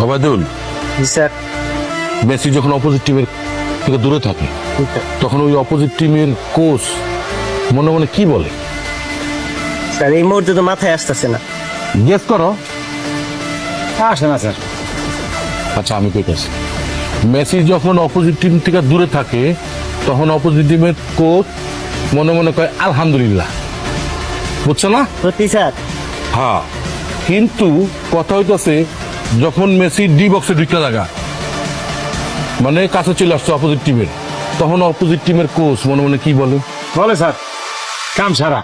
ওবায়দুল, জি sir. Messi যখন opposite টিমের থেকে দূরে থাকে তখন ওই অপোজিট টিমের কোচ মনে মনে কি বলে? স্যার এই মুহূর্তে তো মাথায় আসতেছে না। গেস করো। আসে না স্যার। আচ্ছা আমি কইতাছি, মেসি যখন অপোজিট টিম থেকে দূরে থাকে তখন অপোজিট টিমের কোচ মনে মনে কয় আলহামদুলিল্লাহ, বুঝছো না? সত্যি স্যার? হ্যাঁ, কিন্তু কথা হইতাছে যখন মেসি ডি বক্সে ঢুকতে লাগা, মানে কাছে চলে আসছে অপোজিট টিমের, তখন অপোজিট টিমের কোচ মনে মনে কি বলে? বলে স্যার, কাম সারা।